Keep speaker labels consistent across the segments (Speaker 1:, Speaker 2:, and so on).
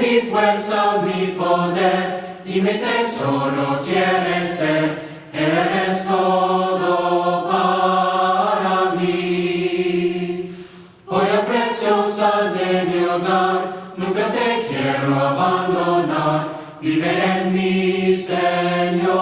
Speaker 1: mi fuerza, mi poder y mi tesoro quieres ser. Eres todo para mí. Joya preciosa de mi hogar, nunca te quiero abandonar. Vive en mí, Señor.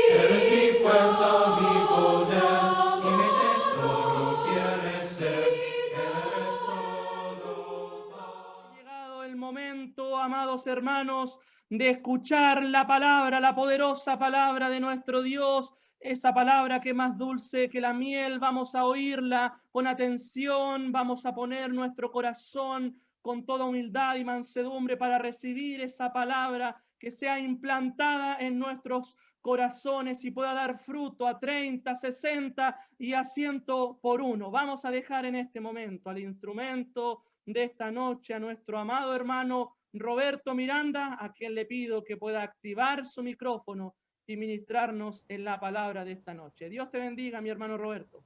Speaker 1: Eres mi fuerza, mi poder y mi tesoro quieres ser. Eres todo.
Speaker 2: Ha llegado el momento, amados hermanos, de escuchar la palabra, la poderosa palabra de nuestro Dios, esa palabra que es más dulce que la miel. Vamos a oírla con atención, vamos a poner nuestro corazón con toda humildad y mansedumbre para recibir esa palabra que sea implantada en nuestros corazones y pueda dar fruto a 30, 60 y a 100 por uno. Vamos a dejar en este momento al instrumento de esta noche, a nuestro amado hermano Roberto Miranda, a quien le pido que pueda activar su micrófono y ministrarnos en la palabra de esta noche. Dios te bendiga, mi hermano Roberto.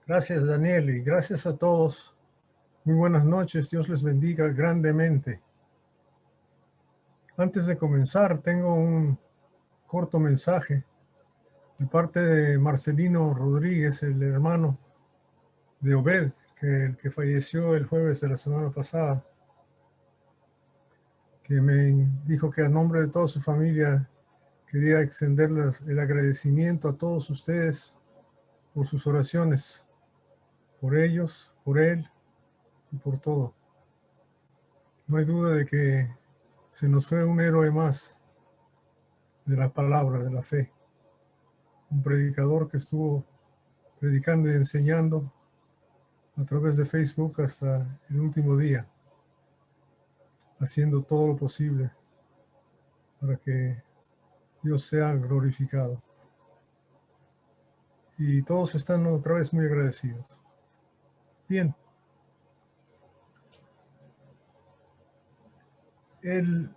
Speaker 3: Gracias, Daniel, y gracias a todos. Muy buenas noches, Dios les bendiga grandemente. Antes de comenzar, tengo un corto mensaje de parte de Marcelino Rodríguez, el hermano de Obed, el que falleció el jueves de la semana pasada, que me dijo que a nombre de toda su familia quería extenderles el agradecimiento a todos ustedes por sus oraciones, por ellos, por él y por todo. No hay duda de que se nos fue un héroe más de la palabra, de la fe. Un predicador que estuvo predicando y enseñando a través de Facebook hasta el último día, haciendo todo lo posible para que Dios sea glorificado. Y todos están otra vez muy agradecidos. Bien. El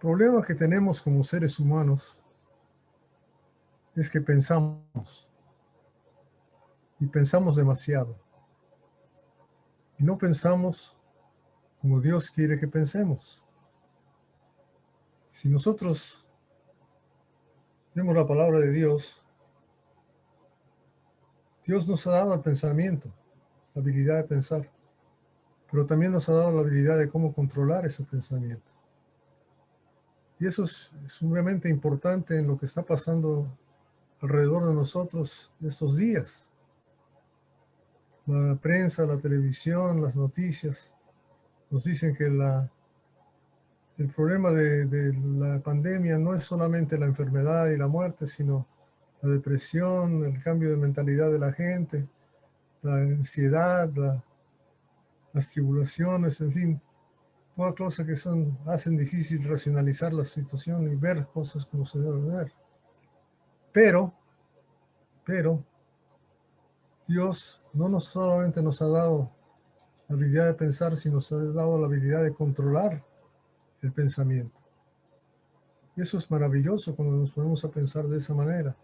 Speaker 3: problema que tenemos como seres humanos es que pensamos, y pensamos demasiado, y no pensamos como Dios quiere que pensemos. Si nosotros vemos la palabra de Dios, Dios nos ha dado el pensamiento, la habilidad de pensar, pero también nos ha dado la habilidad de cómo controlar ese pensamiento. Y eso es sumamente importante en lo que está pasando alrededor de nosotros estos días. La prensa, la televisión, las noticias nos dicen que el problema de la pandemia no es solamente la enfermedad y la muerte, sino la depresión, el cambio de mentalidad de la gente, la ansiedad, las tribulaciones, en fin, todas cosas que hacen difícil racionalizar la situación y ver cosas como se deben ver. Pero Dios no solamente nos ha dado la habilidad de pensar, sino nos ha dado la habilidad de controlar el pensamiento. Y eso es maravilloso cuando nos ponemos a pensar de esa manera.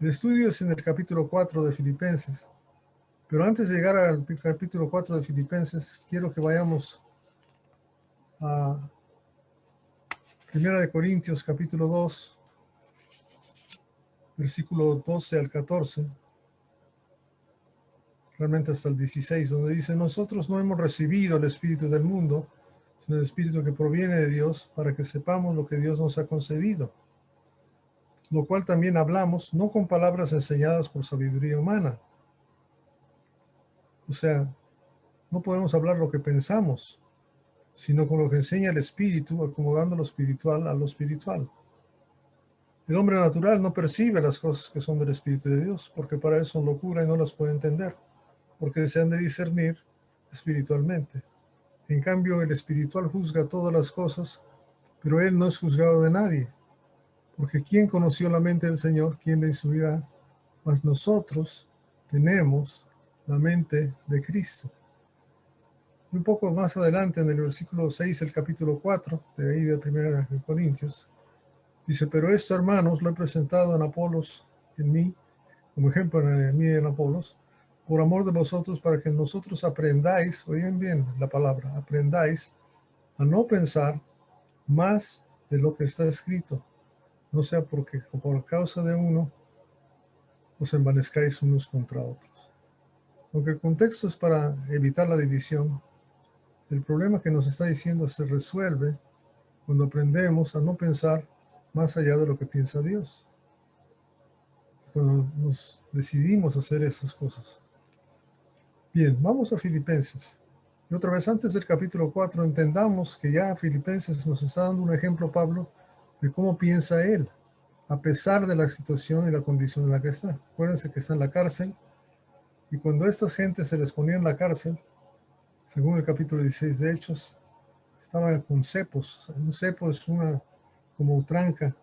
Speaker 3: El estudio es en el capítulo 4 de Filipenses. Pero antes de llegar al capítulo 4 de Filipenses, quiero que vayamos a 1 de Corintios, capítulo 2, versículo 12 al 14, realmente hasta el 16, donde dice: nosotros no hemos recibido el espíritu del mundo, sino el espíritu que proviene de Dios, para que sepamos lo que Dios nos ha concedido. Lo cual también hablamos, no con palabras enseñadas por sabiduría humana. O sea, no podemos hablar lo que pensamos, sino con lo que enseña el espíritu, acomodando lo espiritual a lo espiritual. El hombre natural no percibe las cosas que son del Espíritu de Dios, porque para él son locura y no las puede entender, porque se han de discernir espiritualmente. En cambio, el espiritual juzga todas las cosas, pero él no es juzgado de nadie, porque ¿quién conoció la mente del Señor? ¿Quién le instruirá? Mas nosotros tenemos la mente de Cristo. Y un poco más adelante, en el versículo 6, el capítulo 4, de ahí de 1 Corintios, dice: pero esto, hermanos, lo he presentado en Apolos, en mí, como ejemplo en mí y en Apolos, por amor de vosotros, para que nosotros aprendáis, oigan bien la palabra, aprendáis a no pensar más de lo que está escrito, no sea porque por causa de uno os envanezcáis unos contra otros. Aunque el contexto es para evitar la división, el problema que nos está diciendo se resuelve cuando aprendemos a no pensar más allá de lo que piensa Dios. Cuando nos decidimos hacer esas cosas. Bien, vamos a Filipenses. Y otra vez, antes del capítulo 4, entendamos que ya Filipenses nos está dando un ejemplo, Pablo, de cómo piensa él, a pesar de la situación y la condición en la que está. Acuérdense que está en la cárcel, y cuando estas gentes se les ponía en la cárcel, según el capítulo 16 de Hechos, estaban con cepos. Un cepo es una como tranca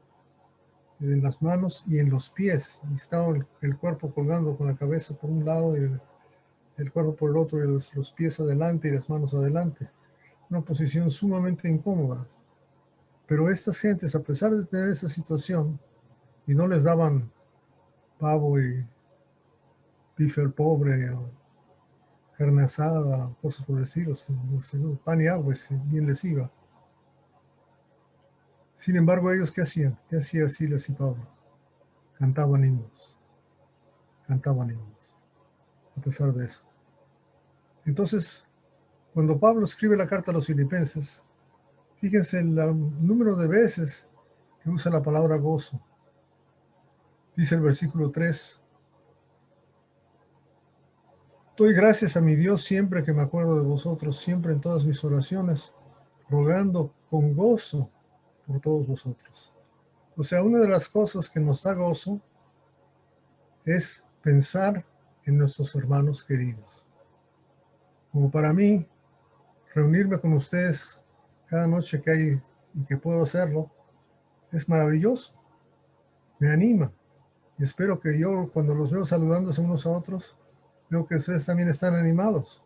Speaker 3: en las manos y en los pies, y estaba el cuerpo colgando con la cabeza por un lado y el cuerpo por el otro, y los pies adelante y las manos adelante. Una posición sumamente incómoda. Pero estas gentes, a pesar de tener esa situación, y no les daban pavo y bife al pobre, o carne asada, o cosas por el estilo, pan y agua, si bien les iba. Sin embargo, ellos, ¿qué hacían? ¿Qué hacía Silas y Pablo? Cantaban himnos, a pesar de eso. Entonces, cuando Pablo escribe la carta a los filipenses, fíjense el número de veces que usa la palabra gozo. Dice el versículo 3, doy gracias a mi Dios siempre que me acuerdo de vosotros, siempre en todas mis oraciones, rogando con gozo por todos vosotros. O sea, una de las cosas que nos da gozo es pensar en nuestros hermanos queridos. Como para mí, reunirme con ustedes cada noche que hay y que puedo hacerlo, es maravilloso, me anima. Y espero que yo, cuando los veo saludándose unos a otros, veo que ustedes también están animados.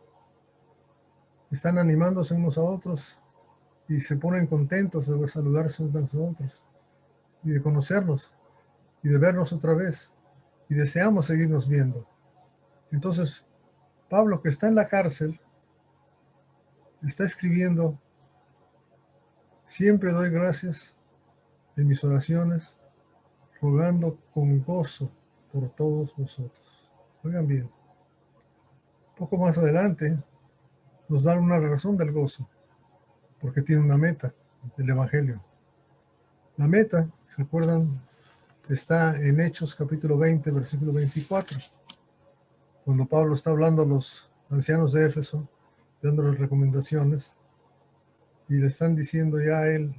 Speaker 3: Están animándose unos a otros y se ponen contentos de saludarse unos a otros y de conocernos y de vernos otra vez. Y deseamos seguirnos viendo. Entonces, Pablo, que está en la cárcel, está escribiendo, siempre doy gracias en mis oraciones, rogando con gozo por todos vosotros. Oigan bien, poco más adelante nos dan una razón del gozo, porque tiene una meta, el Evangelio. La meta, ¿se acuerdan? Está en Hechos capítulo 20, versículo 24, cuando Pablo está hablando a los ancianos de Éfeso, dándoles recomendaciones, y le están diciendo ya a él,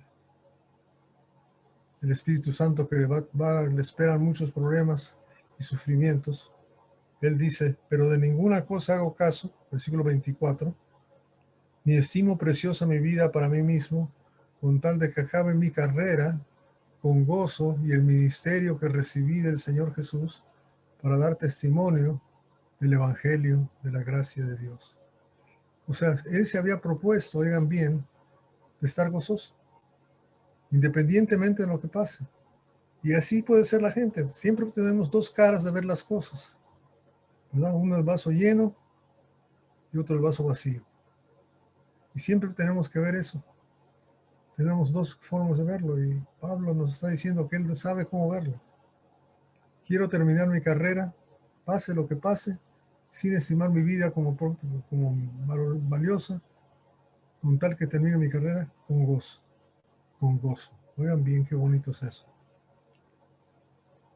Speaker 3: el Espíritu Santo, que le esperan muchos problemas y sufrimientos. Él dice, pero de ninguna cosa hago caso, versículo 24, ni estimo preciosa mi vida para mí mismo, con tal de que acabe mi carrera con gozo y el ministerio que recibí del Señor Jesús para dar testimonio del Evangelio de la gracia de Dios. O sea, él se había propuesto, oigan bien, de estar gozoso, independientemente de lo que pase. Y así puede ser la gente. Siempre tenemos dos caras de ver las cosas, ¿verdad? Uno el vaso lleno y otro el vaso vacío. Y siempre tenemos que ver eso. Tenemos dos formas de verlo y Pablo nos está diciendo que él sabe cómo verlo. Quiero terminar mi carrera, pase lo que pase, sin estimar mi vida como valiosa, con tal que termine mi carrera con gozo. Con gozo. Oigan bien qué bonito es eso.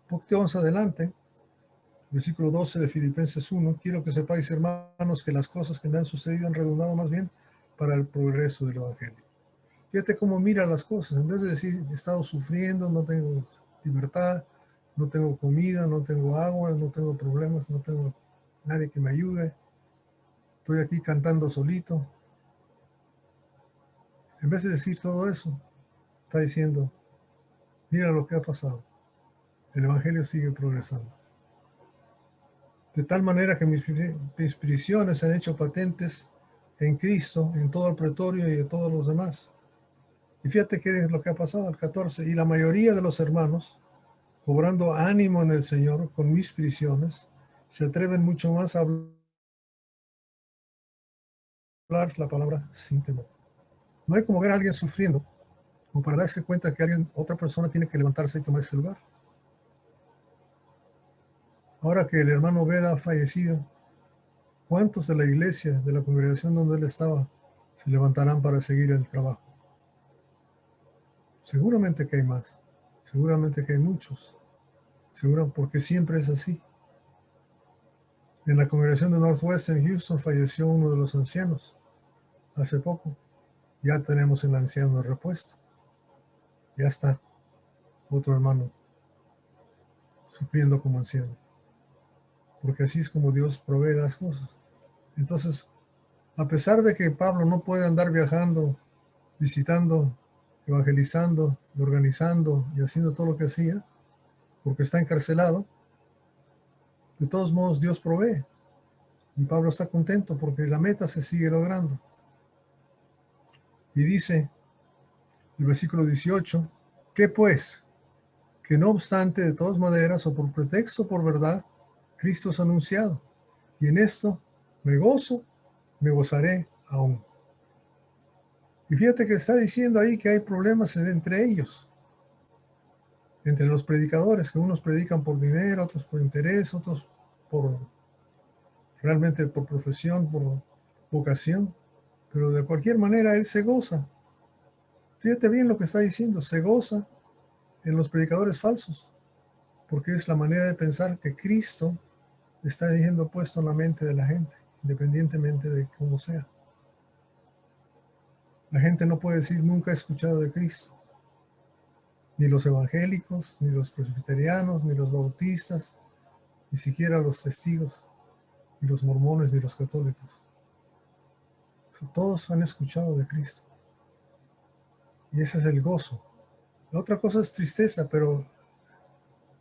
Speaker 3: Un poquito más adelante, versículo 12 de Filipenses 1, quiero que sepáis, hermanos, que las cosas que me han sucedido han redundado más bien para el progreso del Evangelio. Fíjate cómo mira las cosas. En vez de decir, he estado sufriendo, no tengo libertad, no tengo comida, no tengo agua, no tengo problemas, no tengo nadie que me ayude, estoy aquí cantando solito. En vez de decir todo eso, está diciendo, mira lo que ha pasado. El Evangelio sigue progresando. De tal manera que mis prisiones se han hecho patentes en Cristo, en todo el pretorio y de todos los demás. Y fíjate qué es lo que ha pasado, el 14. Y la mayoría de los hermanos, cobrando ánimo en el Señor con mis prisiones, se atreven mucho más a hablar hablar la palabra sin temor. No hay como ver a alguien sufriendo, como para darse cuenta que otra persona tiene que levantarse y tomar ese lugar. Ahora que el hermano Beda ha fallecido, ¿cuántos de la iglesia, de la congregación donde él estaba, se levantarán para seguir el trabajo? Seguramente que hay más, seguramente que hay muchos, porque siempre es así. En la congregación de Northwest en Houston falleció uno de los ancianos hace poco. Ya tenemos el anciano de repuesto. Ya está otro hermano supliendo como anciano. Porque así es como Dios provee las cosas. Entonces, a pesar de que Pablo no puede andar viajando, visitando, evangelizando, y organizando y haciendo todo lo que hacía, porque está encarcelado, de todos modos Dios provee. Y Pablo está contento porque la meta se sigue logrando. Y dice el versículo 18, ¿qué pues? Que no obstante, de todas maneras, o por pretexto o por verdad, Cristo es anunciado. Y en esto me gozo, me gozaré aún. Y fíjate que está diciendo ahí que hay problemas entre ellos, entre los predicadores, que unos predican por dinero, otros por interés, otros realmente por profesión, por vocación. Pero de cualquier manera él se goza. Fíjate bien lo que está diciendo, se goza en los predicadores falsos, porque es la manera de pensar que Cristo está siendo puesto en la mente de la gente, independientemente de cómo sea. La gente no puede decir nunca he escuchado de Cristo, ni los evangélicos, ni los presbiterianos, ni los bautistas, ni siquiera los testigos, ni los mormones, ni los católicos. Todos han escuchado de Cristo. Y ese es el gozo. La otra cosa es tristeza, pero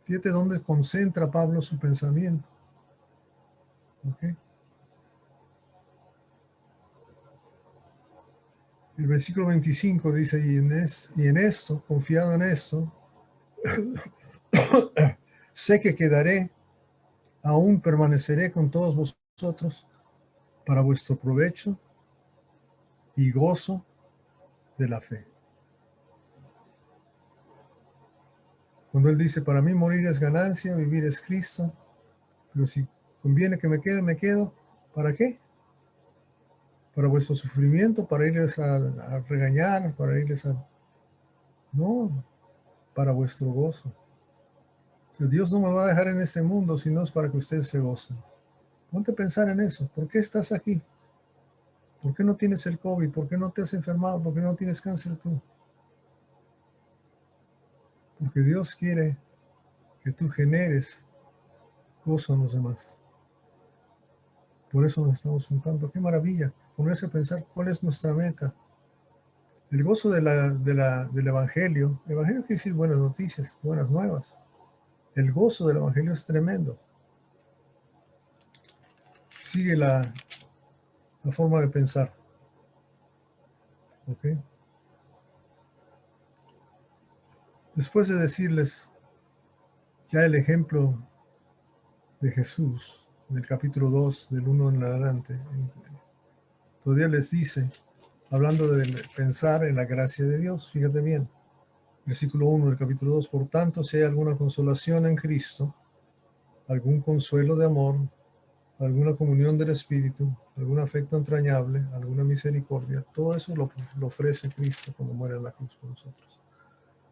Speaker 3: fíjate dónde concentra Pablo su pensamiento. ¿Ok? El versículo 25 dice, y en esto, confiado en esto, sé que quedaré, aún permaneceré con todos vosotros para vuestro provecho y gozo de la fe. Cuando él dice, para mí morir es ganancia, vivir es Cristo, pero si conviene que me quede, me quedo. ¿Para qué? Para vuestro sufrimiento, para irles a regañar, para irles a... No, para vuestro gozo. O sea, Dios no me va a dejar en este mundo, sino es para que ustedes se gocen. Ponte a pensar en eso. ¿Por qué estás aquí? ¿Por qué no tienes el COVID? ¿Por qué no te has enfermado? ¿Por qué no tienes cáncer tú? Porque Dios quiere que tú generes gozo en los demás. Por eso nos estamos juntando. Qué maravilla ponerse a pensar cuál es nuestra meta. El gozo del Evangelio. El Evangelio quiere decir buenas noticias, buenas nuevas. El gozo del Evangelio es tremendo. Sigue la forma de pensar. ¿Ok? Después de decirles ya el ejemplo de Jesús, del capítulo 2, del 1 en adelante, todavía les dice, hablando de pensar en la gracia de Dios, fíjate bien, versículo 1 del capítulo 2, por tanto, si hay alguna consolación en Cristo, algún consuelo de amor, alguna comunión del Espíritu, algún afecto entrañable, alguna misericordia, todo eso lo ofrece Cristo cuando muere en la cruz por nosotros.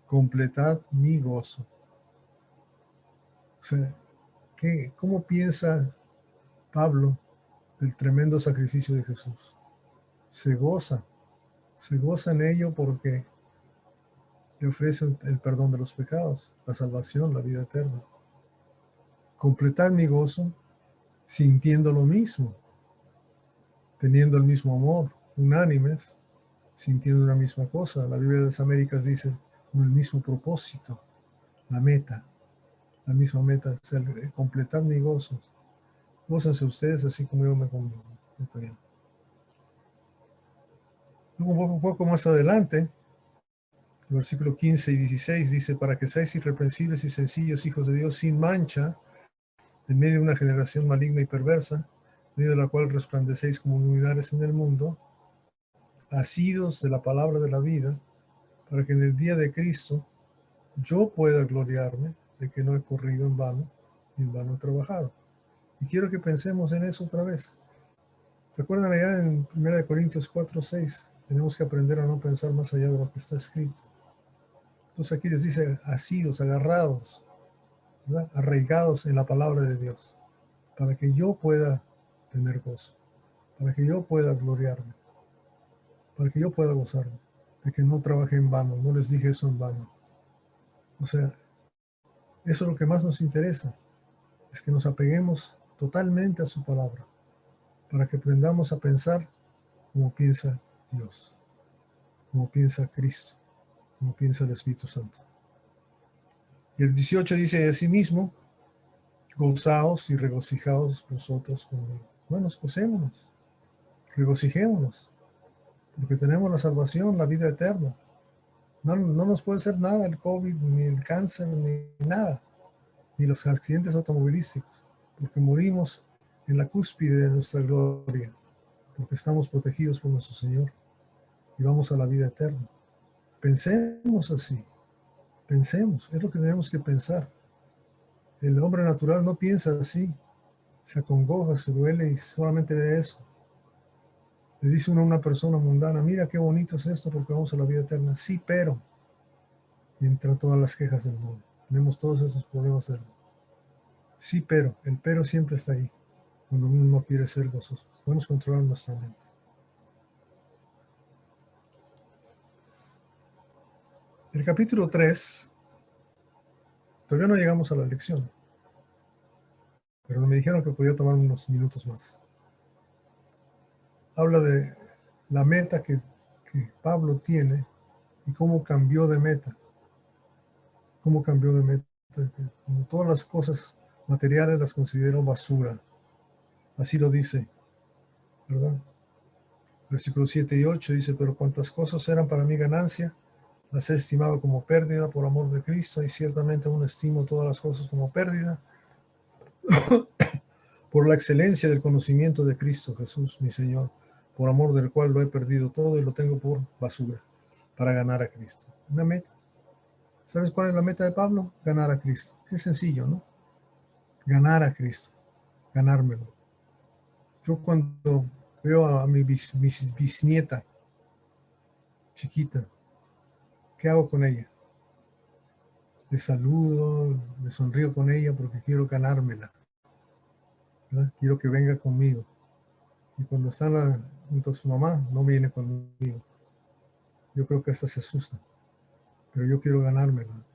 Speaker 3: Completad mi gozo. O sea, ¿cómo piensa Pablo del tremendo sacrificio de Jesús? Se goza en ello porque le ofrece el perdón de los pecados, la salvación, la vida eterna. Completad mi gozo sintiendo lo mismo, teniendo el mismo amor, unánimes, sintiendo una misma cosa. La Biblia de las Américas dice, con el mismo propósito, la misma meta, es completar mi gozo. Gócense ustedes así como yo me conviene. Un poco más adelante, el versículo 15 y 16 dice, para que seáis irreprensibles y sencillos hijos de Dios sin mancha, en medio de una generación maligna y perversa, en medio de la cual resplandecéis como luminares en el mundo, asidos de la palabra de la vida, para que en el día de Cristo yo pueda gloriarme de que no he corrido en vano y en vano he trabajado. Y quiero que pensemos en eso otra vez. ¿Se acuerdan allá en 1 Corintios 4:6? Tenemos que aprender a no pensar más allá de lo que está escrito. Entonces aquí les dice asidos, agarrados, ¿verdad? Arraigados en la palabra de Dios, para que yo pueda tener gozo, para que yo pueda gloriarme, para que yo pueda gozarme, de que no trabajé en vano, no les dije eso en vano. O sea, eso es lo que más nos interesa, es que nos apeguemos totalmente a su palabra, para que aprendamos a pensar como piensa Dios, como piensa Cristo, como piensa el Espíritu Santo. Y el 18 dice, asimismo, gozaos y regocijaos vosotros conmigo. Bueno, gocémonos, regocijémonos, porque tenemos la salvación, la vida eterna. No nos puede hacer nada el COVID, ni el cáncer, ni nada, ni los accidentes automovilísticos, porque morimos en la cúspide de nuestra gloria, porque estamos protegidos por nuestro Señor y vamos a la vida eterna. Pensemos así, pensemos, es lo que tenemos que pensar. El hombre natural no piensa así, se acongoja, se duele y solamente ve eso. Le dice uno a una persona mundana, mira qué bonito es esto porque vamos a la vida eterna. Sí, pero, y entra todas las quejas del mundo. Tenemos todos esos problemas del mundo. Sí, pero, el pero siempre está ahí, cuando uno no quiere ser gozoso. Podemos controlar nuestra mente. El capítulo 3, todavía no llegamos a la lección, pero me dijeron que podía tomar unos minutos más. Habla de la meta que Pablo tiene y cómo cambió de meta. Cómo cambió de meta. Como todas las cosas materiales las considero basura. Así lo dice, ¿verdad? Versículos 7 y 8 dice, pero cuantas cosas eran para mí ganancia, las he estimado como pérdida por amor de Cristo, y ciertamente aún estimo todas las cosas como pérdida por la excelencia del conocimiento de Cristo Jesús, mi Señor, por amor del cual lo he perdido todo y lo tengo por basura, para ganar a Cristo. Una meta. ¿Sabes cuál es la meta de Pablo? Ganar a Cristo. Qué sencillo, ¿no? Ganar a Cristo, ganármelo. Yo cuando veo a mi bisnieta chiquita, ¿qué hago con ella? Le saludo, me sonrío con ella porque quiero ganármela, ¿verdad? Quiero que venga conmigo. Y cuando está junto a su mamá, no viene conmigo. Yo creo que hasta se asusta, pero yo quiero ganármela.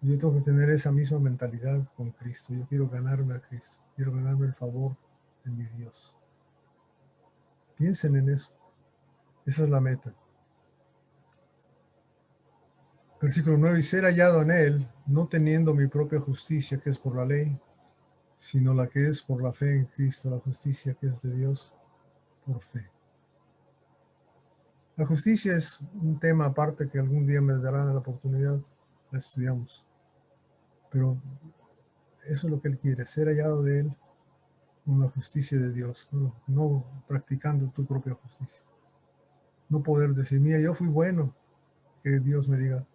Speaker 3: Yo tengo que tener esa misma mentalidad con Cristo. Yo quiero ganarme a Cristo. Quiero ganarme el favor de mi Dios. Piensen en eso. Esa es la meta. Versículo 9. Y ser hallado en Él, no teniendo mi propia justicia, que es por la ley, sino la que es por la fe en Cristo, la justicia que es de Dios por fe. La justicia es un tema aparte que algún día me darán la oportunidad, la estudiamos. Pero eso es lo que Él quiere, ser hallado de Él con la justicia de Dios, no practicando tu propia justicia. No poder decir, mira, yo fui bueno, que Dios me diga,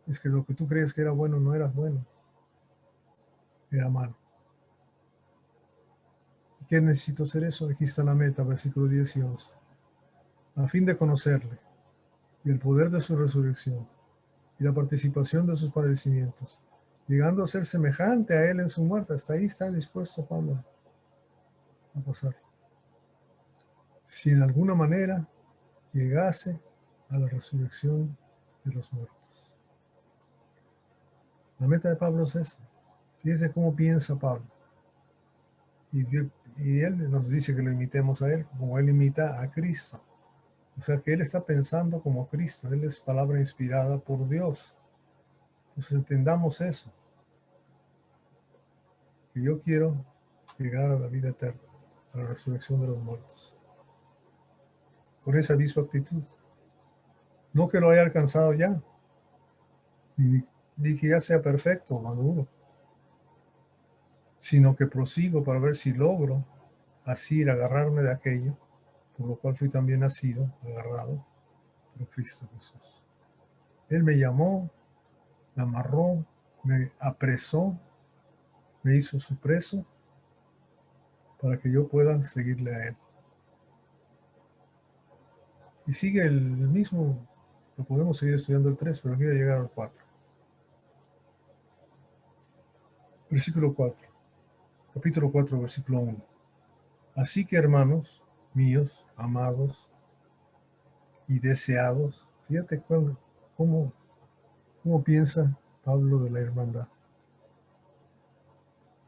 Speaker 3: es que lo que tú crees que era bueno no era bueno, era malo. ¿Y qué necesito hacer eso? Aquí está la meta, versículo 10 y 11. A fin de conocerle y el poder de su resurrección y la participación de sus padecimientos, llegando a ser semejante a Él en su muerte. Hasta ahí está dispuesto Pablo a pasar. Si en alguna manera llegase a la resurrección de los muertos. La meta de Pablo es esa. Fíjense cómo piensa Pablo. Y él nos dice que lo imitemos a él, como él imita a Cristo. O sea que él está pensando como Cristo. Él es palabra inspirada por Dios. Entonces entendamos eso. Que yo quiero llegar a la vida eterna, a la resurrección de los muertos. Con esa misma actitud. No que lo haya alcanzado ya, ni que ya sea perfecto, maduro, sino que prosigo para ver si logro así agarrarme de aquello por lo cual fui también nacido, agarrado por Cristo Jesús. Él me llamó, me amarró, me apresó, me hizo su preso para que yo pueda seguirle a Él. Y sigue el mismo, lo podemos seguir estudiando el 3, pero quiero llegar al 4. Versículo 4, capítulo 4, versículo 1. Así que, hermanos míos, amados y deseados, fíjate cómo piensa Pablo de la hermandad.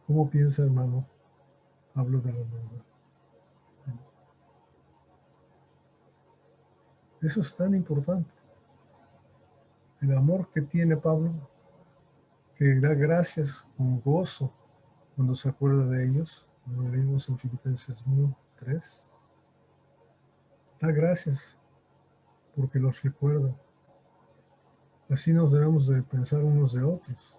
Speaker 3: ¿Cómo piensa, hermano, Pablo de la hermandad? Eso es tan importante. El amor que tiene Pablo, que da gracias con gozo cuando se acuerda de ellos, como leímos en Filipenses 1, 3. Da gracias porque los recuerda. Así nos debemos de pensar unos de otros.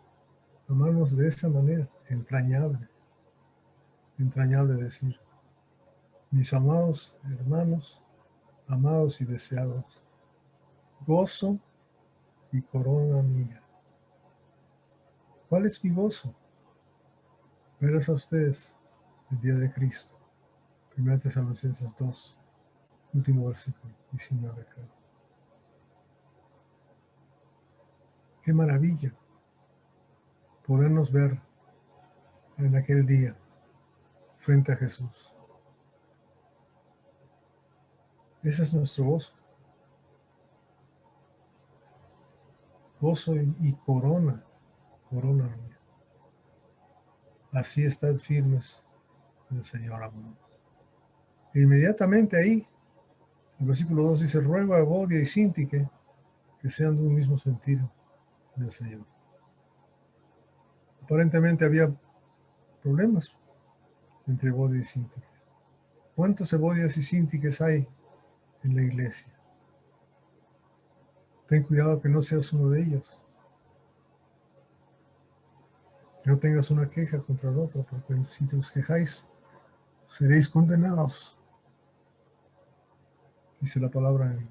Speaker 3: Amarnos de esa manera, entrañable. Entrañable decir, mis amados hermanos, amados y deseados, gozo y corona mía. ¿Cuál es mi gozo? Verás a ustedes el día de Cristo. 1 Tesalonicenses 2, último versículo, 19 creo. Qué maravilla podernos ver en aquel día frente a Jesús. Ese es nuestro gozo. Gozo y corona mía. Así estad firmes en el Señor, amados. E inmediatamente ahí, el versículo 2 dice, ruego a Evodia y Síntique que sean de un mismo sentido en el Señor. Aparentemente había problemas entre Evodia y Síntique. ¿Cuántas Evodias y Síntiques hay en la iglesia? Ten cuidado que no seas uno de ellos. No tengas una queja contra el otro, porque si os quejáis, seréis condenados. Dice la palabra en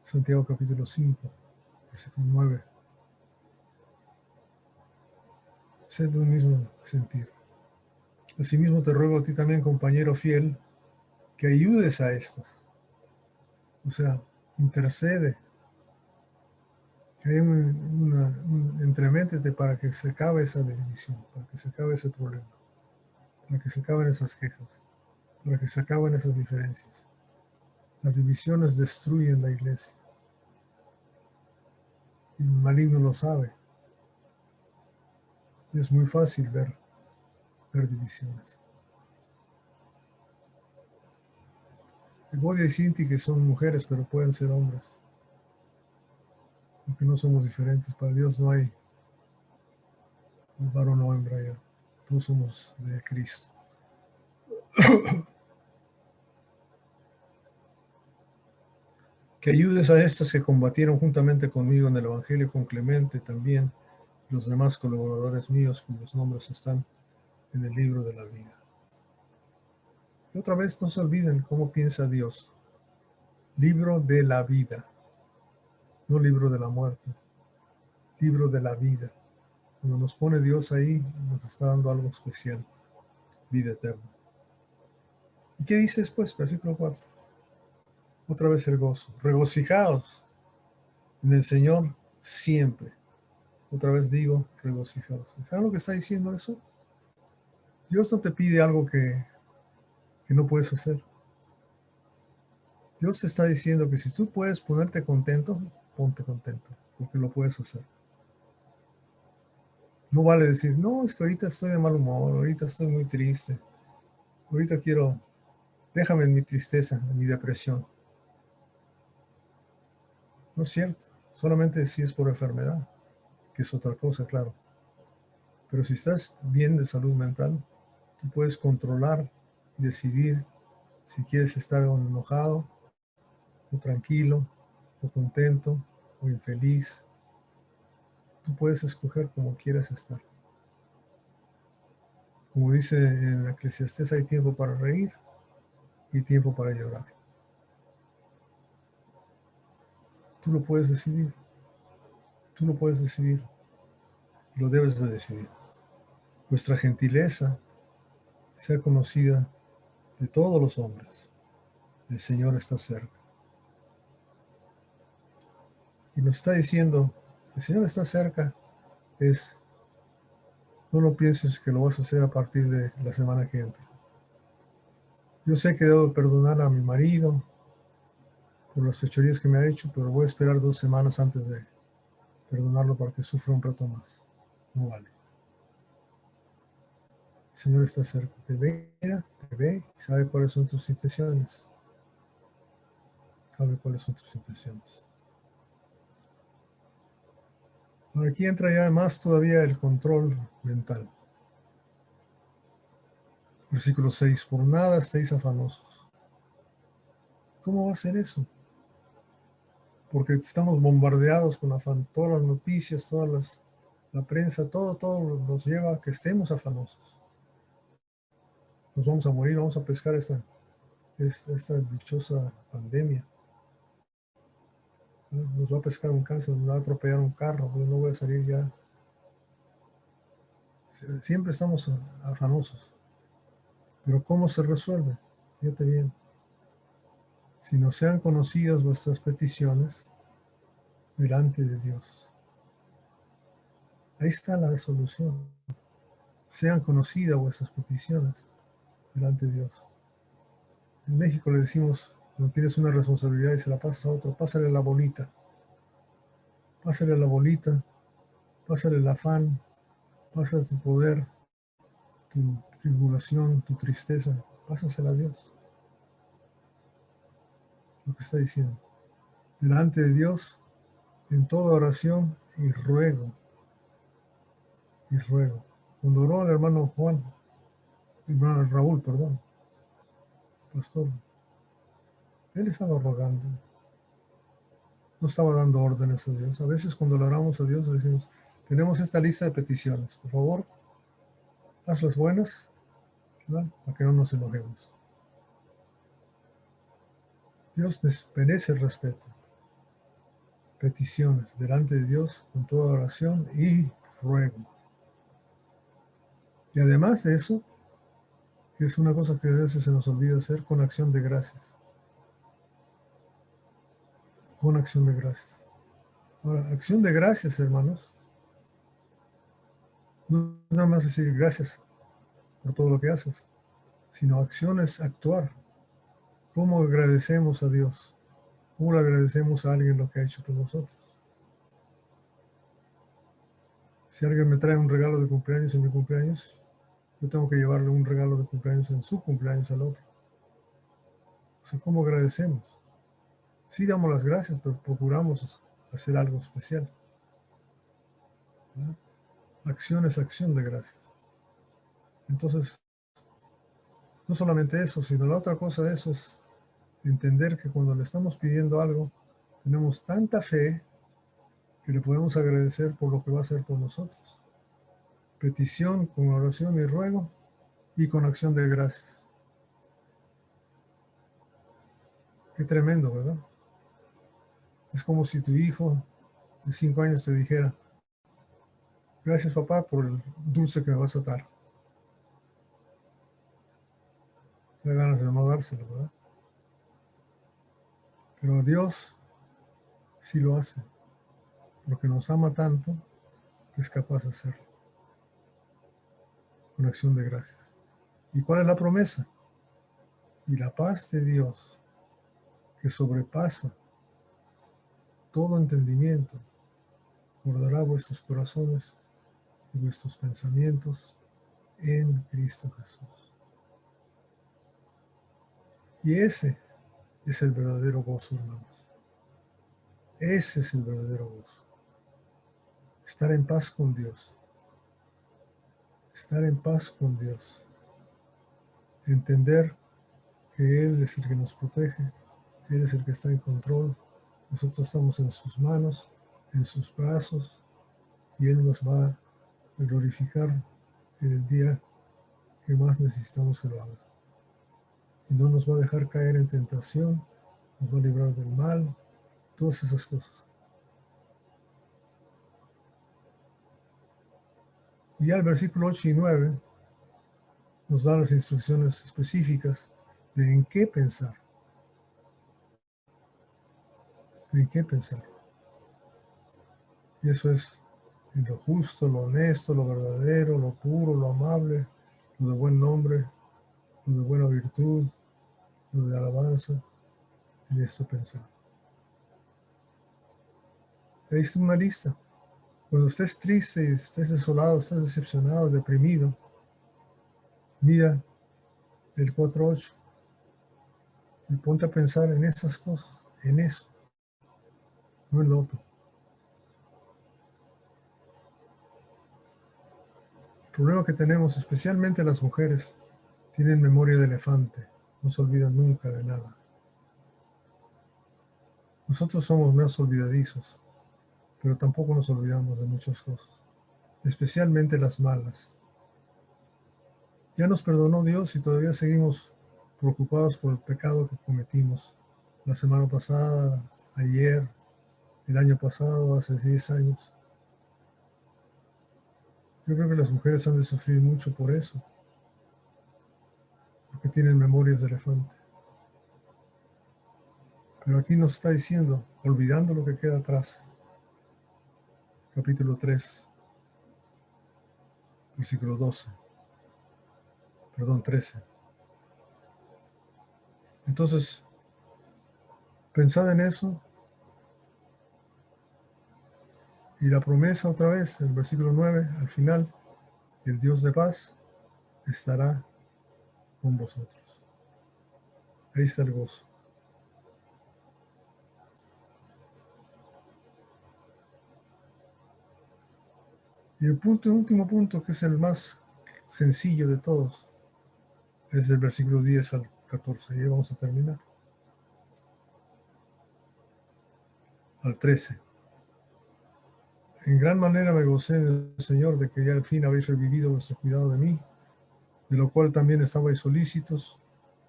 Speaker 3: Santiago capítulo 5, versículo 9. Sed de un mismo sentir. Asimismo te ruego a ti también, compañero fiel, que ayudes a estas. O sea, intercede. Que hay entremétete para que se acabe esa división, para que se acabe ese problema, para que se acaben esas quejas, para que se acaben esas diferencias. Las divisiones destruyen la iglesia. Y el maligno lo sabe. Y es muy fácil ver divisiones. Evodia y Síntique son mujeres, pero pueden ser hombres. Porque no somos diferentes. Para Dios no hay varón o hembra ya. Todos somos de Cristo. Que ayudes a estas que combatieron juntamente conmigo en el Evangelio, con Clemente también, y los demás colaboradores míos cuyos nombres están en el libro de la vida. Y otra vez no se olviden cómo piensa Dios. Libro de la vida, no libro de la muerte. Libro de la vida. Cuando nos pone Dios ahí, nos está dando algo especial, vida eterna. ¿Y qué dice después? Versículo 4. Otra vez el gozo. Regocijaos en el Señor siempre. Otra vez digo, regocijaos. ¿Saben lo que está diciendo eso? Dios no te pide algo que no puedes hacer. Dios te está diciendo que si tú puedes ponerte contento, ponte contento, porque lo puedes hacer. No vale decir, no, es que ahorita estoy de mal humor, ahorita estoy muy triste, ahorita déjame en mi tristeza, en mi depresión. No es cierto, solamente si es por enfermedad, que es otra cosa, claro. Pero si estás bien de salud mental, tú puedes controlar y decidir si quieres estar enojado, o tranquilo, o contento, o infeliz. Tú puedes escoger como quieras estar. Como dice en Eclesiastés, hay tiempo para reír y tiempo para llorar. Tú lo puedes decidir. Tú lo puedes decidir. Y lo debes de decidir. Vuestra gentileza sea conocida de todos los hombres. El Señor está cerca. Y nos está diciendo, el Señor está cerca, no lo pienses que lo vas a hacer a partir de la semana que entra. Yo sé que debo perdonar a mi marido por las fechorías que me ha hecho, pero voy a esperar 2 semanas antes de perdonarlo para que sufra un rato más. No vale. El Señor está cerca, te mira, te ve y sabe cuáles son tus intenciones. Sabe cuáles son tus intenciones. Ahora aquí entra ya más todavía el control mental. Versículo 6, por nada estéis afanosos. ¿Cómo va a ser eso? Porque estamos bombardeados con afán. Todas las noticias, la prensa, todo nos lleva a que estemos afanosos. Nos vamos a morir, vamos a pescar esta dichosa pandemia. Nos va a pescar un cáncer, nos va a atropellar un carro, pues no voy a salir ya. Siempre estamos afanosos. Pero ¿cómo se resuelve? Fíjate bien. Si no sean conocidas vuestras peticiones delante de Dios. Ahí está la solución. Sean conocidas vuestras peticiones delante de Dios. En México le decimos, cuando tienes una responsabilidad y se la pasas a otro, pásale la bolita. Pásale la bolita, pásale el afán, pásale tu poder, tu tribulación, tu tristeza, pásasela a Dios. Lo que está diciendo. Delante de Dios, en toda oración y ruego. Y ruego. Cuando oró el hermano Raúl, pastor, él estaba rogando. No estaba dando órdenes a Dios. A veces cuando le oramos a Dios decimos, tenemos esta lista de peticiones. Por favor, hazlas buenas, ¿verdad? Para que no nos enojemos. Dios merece el respeto. Peticiones delante de Dios con toda oración y ruego. Y además de eso, que es una cosa que a veces se nos olvida hacer, con acción de gracias. Con acción de gracias. Ahora, acción de gracias, hermanos, no es nada más decir gracias por todo lo que haces, sino acción es actuar. ¿Cómo agradecemos a Dios? ¿Cómo le agradecemos a alguien lo que ha hecho por nosotros? Si alguien me trae un regalo de cumpleaños en mi cumpleaños, yo tengo que llevarle un regalo de cumpleaños en su cumpleaños al otro. O sea, ¿cómo agradecemos? Sí damos las gracias, pero procuramos hacer algo especial. ¿Verdad? Acción es acción de gracias. Entonces, no solamente eso, sino la otra cosa de eso es entender que cuando le estamos pidiendo algo, tenemos tanta fe que le podemos agradecer por lo que va a hacer por nosotros. Petición con oración y ruego y con acción de gracias. Qué tremendo, ¿verdad? Es como si tu hijo de 5 años te dijera, gracias papá por el dulce que me vas a dar. Te da ganas de no dárselo, ¿verdad? Pero Dios sí lo hace, porque nos ama tanto que es capaz de hacerlo. Con acción de gracias. ¿Y cuál es la promesa? Y la paz de Dios, que sobrepasa todo entendimiento, guardará vuestros corazones y vuestros pensamientos en Cristo Jesús. Y ese es el verdadero gozo, hermanos. Ese es el verdadero gozo. Estar en paz con Dios. Estar en paz con Dios. Entender que Él es el que nos protege. Él es el que está en control. Nosotros estamos en sus manos, en sus brazos, y Él nos va a glorificar en el día que más necesitamos que lo haga. Y no nos va a dejar caer en tentación, nos va a librar del mal, Todas esas cosas. Y ya el versículo 8 y 9 nos da las instrucciones específicas de en qué pensar. En qué pensar. Y eso es en lo justo, lo honesto, lo verdadero, lo puro, lo amable, lo de buen nombre, lo de buena virtud, lo de alabanza. En esto pensar. Ahí está una lista. Cuando estés triste, estés desolado, estés decepcionado, deprimido, mira el 4.8 y ponte a pensar en esas cosas, en eso, no en lo otro. El problema que tenemos, especialmente las mujeres, tienen memoria de elefante, no se olvidan nunca de nada. Nosotros somos más olvidadizos, pero tampoco nos olvidamos de muchas cosas, especialmente las malas. Ya nos perdonó Dios y todavía seguimos preocupados por el pecado que cometimos la semana pasada, ayer, el año pasado, hace 10 años. Yo creo que las mujeres han de sufrir mucho por eso, porque tienen memorias de elefante. Pero aquí nos está diciendo, olvidando lo que queda atrás. Capítulo 3, versículo 13. Entonces, pensad en eso. Y la promesa otra vez, el versículo 9, al final, el Dios de paz estará con vosotros. Ahí está el gozo. Y el último punto, que es el más sencillo de todos, es del versículo 10 al 14. Y ahí vamos a terminar. Al 13. En gran manera me gocé del Señor de que ya al fin habéis revivido vuestro cuidado de mí, de lo cual también estabais solícitos,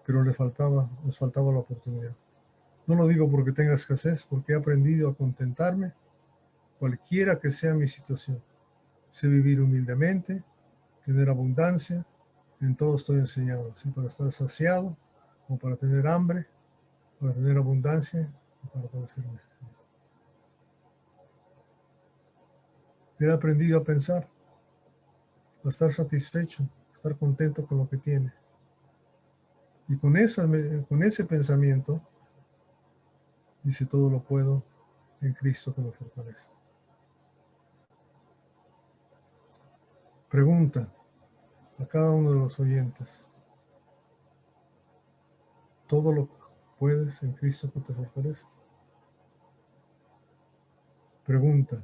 Speaker 3: pero os faltaba la oportunidad. No lo digo porque tenga escasez, porque he aprendido a contentarme, cualquiera que sea mi situación. Sé vivir humildemente, tener abundancia, en todo estoy enseñado, así para estar saciado, como para tener hambre, para tener abundancia, o para padecer necesidad. He aprendido a pensar, a estar satisfecho, a estar contento con lo que tiene. Y con ese pensamiento, dice, todo lo puedo en Cristo que me fortalece. Pregunta a cada uno de los oyentes. ¿Todo lo puedes en Cristo que te fortalece? Pregunta.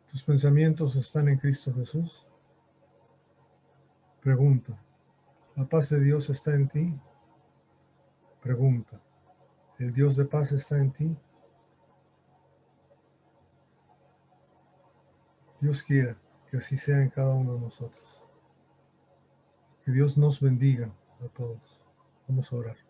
Speaker 3: ¿Tus pensamientos están en Cristo Jesús? Pregunta. ¿La paz de Dios está en ti? Pregunta. ¿El Dios de paz está en ti? Dios quiera que así sea en cada uno de nosotros. Que Dios nos bendiga a todos. Vamos a orar.